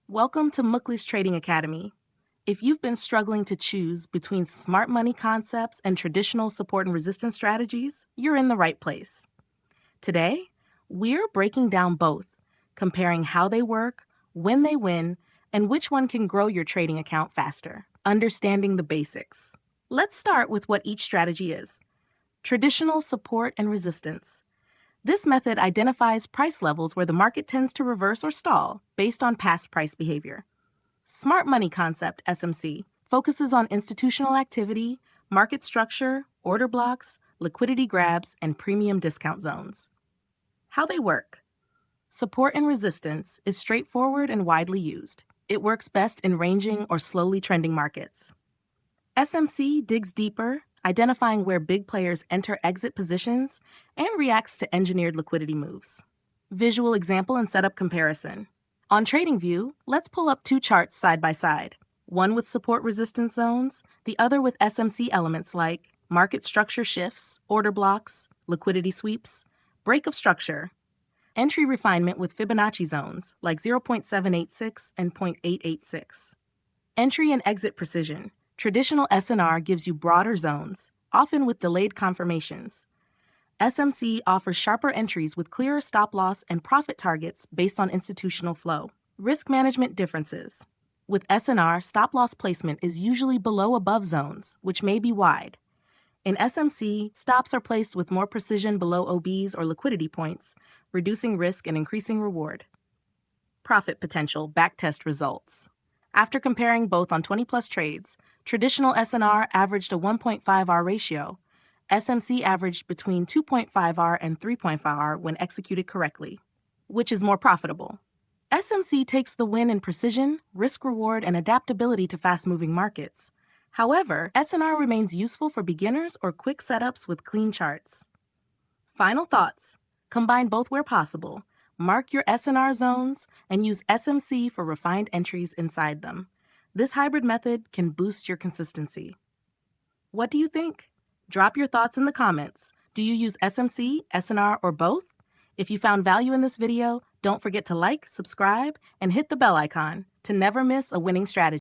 Welcome to Mukhlis Trading Academy. If you've been struggling to choose between smart money concepts and traditional support and resistance strategies, you're in the right place. Today, we're breaking down both, comparing how they work, when they win, and which one can grow your trading account faster. Understanding the basics. Let's start with what each strategy is. Traditional support and resistance. This method identifies price levels where the market tends to reverse or stall based on past price behavior. Smart Money Concept, SMC, focuses on institutional activity, market structure, order blocks, liquidity grabs, and premium discount zones. How they work. Support and resistance is straightforward and widely used. It works best in ranging or slowly trending markets. SMC digs deeper, identifying where big players enter exit positions and reacts to engineered liquidity moves. Visual example and setup comparison. On TradingView, let's pull up two charts side by side, one with support resistance zones, the other with SMC elements like market structure shifts, order blocks, liquidity sweeps, break of structure, entry refinement with Fibonacci zones like 0.786 and 0.886. Entry and exit precision. Traditional SNR gives you broader zones, often with delayed confirmations. SMC offers sharper entries with clearer stop loss and profit targets based on institutional flow. Risk management differences. With SNR, stop loss placement is usually below above zones, which may be wide. In SMC, stops are placed with more precision below OBs or liquidity points, reducing risk and increasing reward. Profit potential backtest results. After comparing both on 20-plus trades, traditional SNR averaged a 1.5R ratio. SMC averaged between 2.5R and 3.5R when executed correctly. Which is more profitable? SMC takes the win in precision, risk-reward, and adaptability to fast-moving markets. However, SNR remains useful for beginners or quick setups with clean charts. Final thoughts. Combine both where possible. Mark your SNR zones and use SMC for refined entries inside them. This hybrid method can boost your consistency. What do you think? Drop your thoughts in the comments. Do you use SMC, SNR, or both? If you found value in this video, don't forget to like, subscribe, and hit the bell icon to never miss a winning strategy.